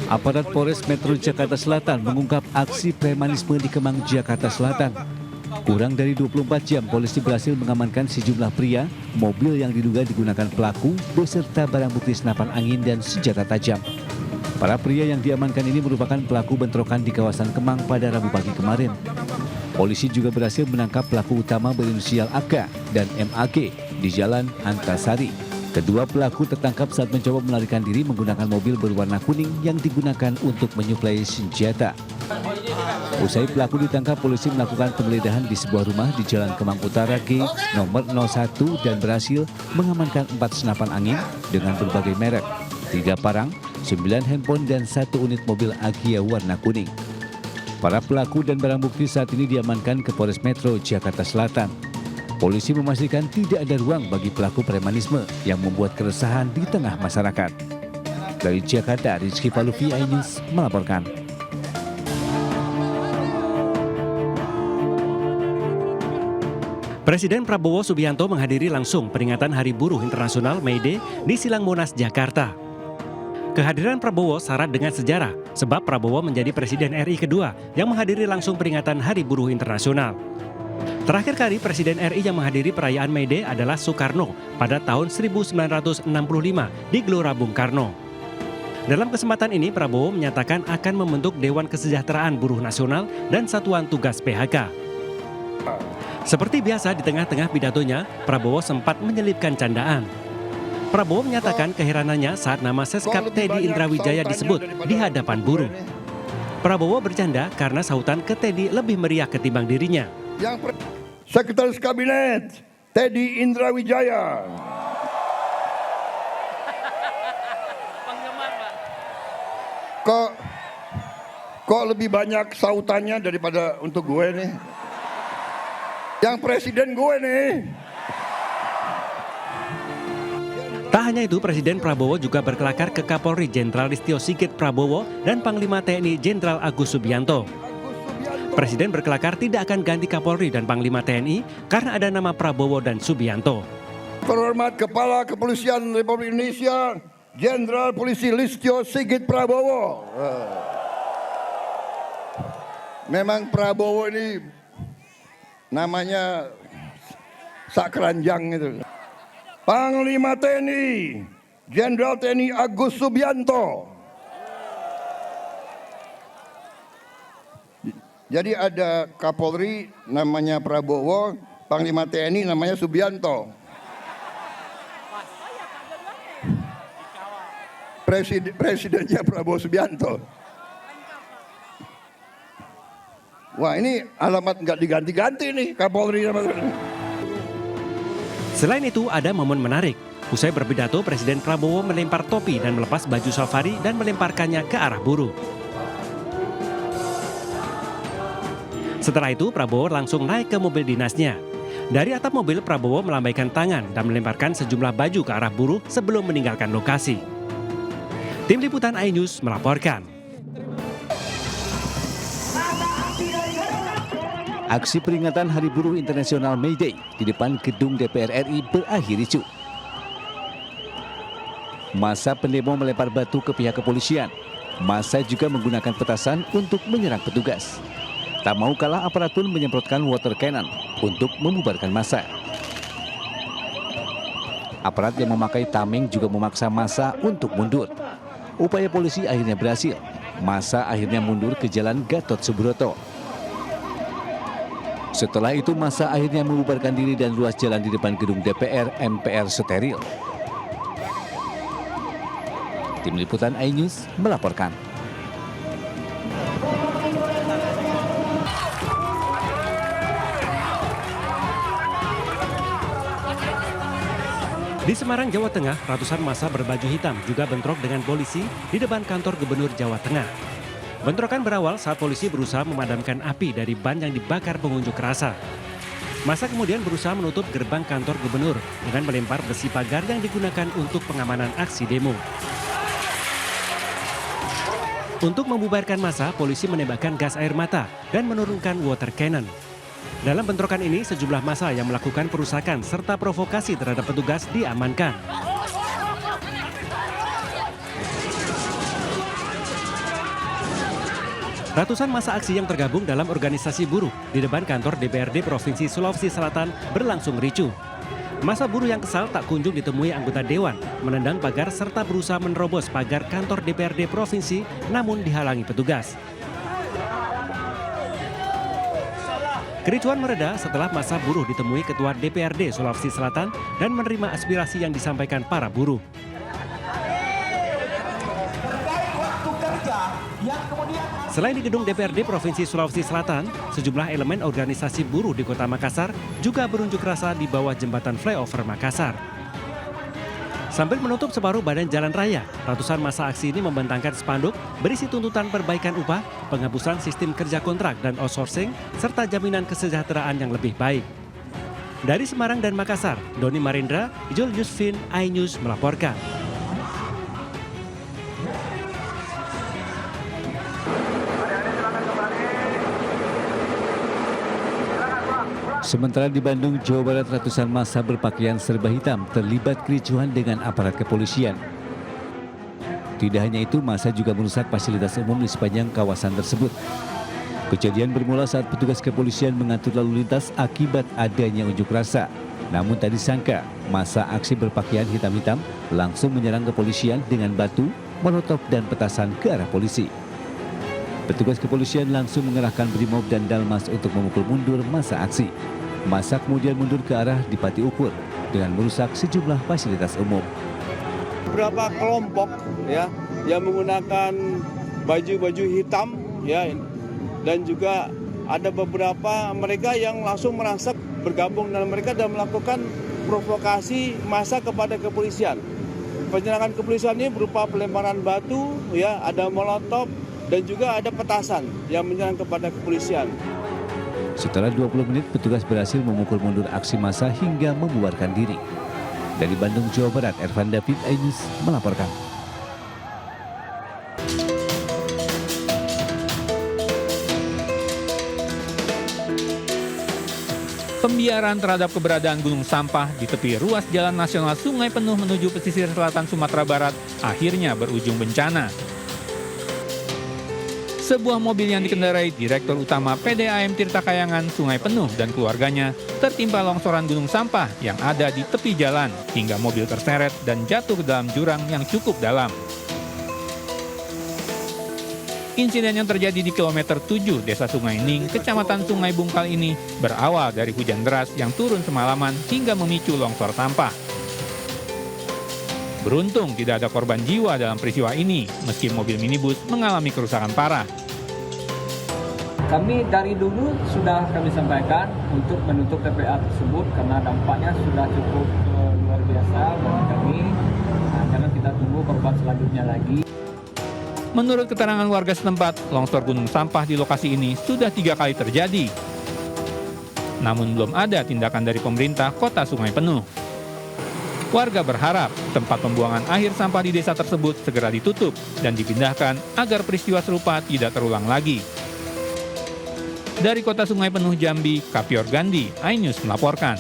Aparat Polres Metro Jakarta Selatan mengungkap aksi premanisme di Kemang, Jakarta Selatan. Kurang dari 24 jam, polisi berhasil mengamankan sejumlah pria, mobil yang diduga digunakan pelaku, beserta barang bukti senapan angin dan senjata tajam. Para pria yang diamankan ini merupakan pelaku bentrokan di kawasan Kemang pada Rabu pagi kemarin. Polisi juga berhasil menangkap pelaku utama berinisial AK dan MAG di Jalan Antasari. Kedua pelaku tertangkap saat mencoba melarikan diri menggunakan mobil berwarna kuning yang digunakan untuk menyuplai senjata. Usai pelaku ditangkap, polisi melakukan penggeledahan di sebuah rumah di Jalan Kemang Utara G nomor 01 dan berhasil mengamankan 4 senapan angin dengan berbagai merek, 3 parang, 9 handphone dan 1 unit mobil Agya warna kuning. Para pelaku dan barang bukti saat ini diamankan ke Polres Metro Jakarta Selatan. Polisi memastikan tidak ada ruang bagi pelaku premanisme yang membuat keresahan di tengah masyarakat. Dari Jakarta, Rizky Paluvi, iNews melaporkan. Presiden Prabowo Subianto menghadiri langsung peringatan Hari Buruh Internasional May Day di Silang Monas, Jakarta. Kehadiran Prabowo syarat dengan sejarah, sebab Prabowo menjadi Presiden RI kedua yang menghadiri langsung peringatan Hari Buruh Internasional. Terakhir kali Presiden RI yang menghadiri perayaan May Day adalah Soekarno pada tahun 1965 di Gelora Bung Karno. Dalam kesempatan ini, Prabowo menyatakan akan membentuk Dewan Kesejahteraan Buruh Nasional dan Satuan Tugas PHK. Seperti biasa di tengah-tengah pidatonya, Prabowo sempat menyelipkan candaan. Prabowo menyatakan keheranannya saat nama Seskap Teddy Indrawijaya disebut di hadapan buruh. Prabowo bercanda karena sahutan ke Teddy lebih meriah ketimbang dirinya. Sekretaris Kabinet Teddy Indrawijaya. Kok lebih banyak sautannya daripada untuk gue nih? Yang presiden gue nih. Tak hanya itu, Presiden Prabowo juga berkelakar ke Kapolri Jenderal Listio Sigit Prabowo dan Panglima TNI Jenderal Agus Subianto. Presiden berkelakar tidak akan ganti Kapolri dan Panglima TNI karena ada nama Prabowo dan Subianto. Terhormat Kepala Kepolisian Republik Indonesia, Jenderal Polisi Listio Sigit Prabowo. Memang Prabowo ini namanya sakranjang itu. Panglima TNI, Jenderal TNI Agus Subianto. Jadi ada Kapolri namanya Prabowo, Panglima TNI namanya Subianto. Presidennya Prabowo Subianto. Wah, ini alamat nggak diganti-ganti nih Kapolri. Selain itu ada momen menarik. Usai berpidato, Presiden Prabowo melempar topi dan melepas baju safari dan melemparkannya ke arah buruh. Setelah itu, Prabowo langsung naik ke mobil dinasnya. Dari atap mobil, Prabowo melambaikan tangan dan melemparkan sejumlah baju ke arah buruh sebelum meninggalkan lokasi. Tim Liputan iNews melaporkan. Aksi peringatan Hari Buruh Internasional May Day di depan gedung DPR RI berakhir ricuh. Massa pendemo melempar batu ke pihak kepolisian. Massa juga menggunakan petasan untuk menyerang petugas. Tak mau kalah, aparat pun menyemprotkan water cannon untuk membubarkan massa. Aparat yang memakai tameng juga memaksa massa untuk mundur. Upaya polisi akhirnya berhasil. Massa akhirnya mundur ke Jalan Gatot Subroto. Setelah itu massa akhirnya membubarkan diri dan ruas jalan di depan gedung DPR MPR steril. Tim Liputan iNews melaporkan. Di Semarang, Jawa Tengah, ratusan massa berbaju hitam juga bentrok dengan polisi di depan kantor Gubernur Jawa Tengah. Bentrokan berawal saat polisi berusaha memadamkan api dari ban yang dibakar pengunjuk rasa. Massa kemudian berusaha menutup gerbang kantor gubernur dengan melempar besi pagar yang digunakan untuk pengamanan aksi demo. Untuk membubarkan massa, polisi menembakkan gas air mata dan menurunkan water cannon. Dalam bentrokan ini, sejumlah massa yang melakukan perusakan serta provokasi terhadap petugas diamankan. Ratusan massa aksi yang tergabung dalam organisasi buruh di depan kantor DPRD Provinsi Sulawesi Selatan berlangsung ricuh. Massa buruh yang kesal tak kunjung ditemui anggota dewan, menendang pagar serta berusaha menerobos pagar kantor DPRD Provinsi namun dihalangi petugas. Kericuhan mereda setelah massa buruh ditemui Ketua DPRD Sulawesi Selatan dan menerima aspirasi yang disampaikan para buruh. Selain di gedung DPRD Provinsi Sulawesi Selatan, sejumlah elemen organisasi buruh di Kota Makassar juga berunjuk rasa di bawah jembatan flyover Makassar. Sambil menutup separuh badan jalan raya, ratusan massa aksi ini membentangkan spanduk berisi tuntutan perbaikan upah, penghapusan sistem kerja kontrak dan outsourcing, serta jaminan kesejahteraan yang lebih baik. Dari Semarang dan Makassar, Doni Marindra, Jul Yusfin, iNews melaporkan. Sementara di Bandung, Jawa Barat, ratusan massa berpakaian serba hitam terlibat kericuhan dengan aparat kepolisian. Tidak hanya itu, massa juga merusak fasilitas umum di sepanjang kawasan tersebut. Kejadian bermula saat petugas kepolisian mengatur lalu lintas akibat adanya unjuk rasa. Namun tak disangka, massa aksi berpakaian hitam-hitam langsung menyerang kepolisian dengan batu, molotov dan petasan ke arah polisi. Petugas kepolisian langsung mengerahkan Brimob dan Dalmas untuk memukul mundur massa aksi. Massa kemudian mundur ke arah Dipati Ukur dengan merusak sejumlah fasilitas umum. Beberapa kelompok ya yang menggunakan baju-baju hitam ya, dan juga ada beberapa mereka yang langsung merangsak bergabung dengan mereka dan melakukan provokasi massa kepada kepolisian. Penyerangan kepolisian ini berupa pelemparan batu ya, ada molotov dan juga ada petasan yang menyerang kepada kepolisian. Setelah 20 menit, petugas berhasil memukul mundur aksi massa hingga membubarkan diri. Dari Bandung, Jawa Barat, Ervan David, iNews melaporkan. Pembiaran terhadap keberadaan gunung sampah di tepi ruas Jalan Nasional Sungai Penuh menuju pesisir selatan Sumatera Barat akhirnya berujung bencana. Sebuah mobil yang dikendarai Direktur Utama PDAM Tirta Kayangan Sungai Penuh dan keluarganya tertimpa longsoran gunung sampah yang ada di tepi jalan hingga mobil terseret dan jatuh ke dalam jurang yang cukup dalam. Insiden yang terjadi di kilometer 7 Desa Sungai Ning, Kecamatan Sungai Bungkal ini berawal dari hujan deras yang turun semalaman hingga memicu longsor sampah. Beruntung tidak ada korban jiwa dalam peristiwa ini, meski mobil minibus mengalami kerusakan parah. Kami dari dulu sudah kami sampaikan untuk menutup TPA tersebut karena dampaknya sudah cukup luar biasa bagi kami. Karena kita tunggu korban selanjutnya lagi. Menurut keterangan warga setempat, longsor gunung sampah di lokasi ini sudah 3 kali terjadi. Namun belum ada tindakan dari pemerintah Kota Sungai Penuh. Warga berharap tempat pembuangan akhir sampah di desa tersebut segera ditutup dan dipindahkan agar peristiwa serupa tidak terulang lagi. Dari Kota Sungai Penuh Jambi, Kapior Gandhi, iNews melaporkan.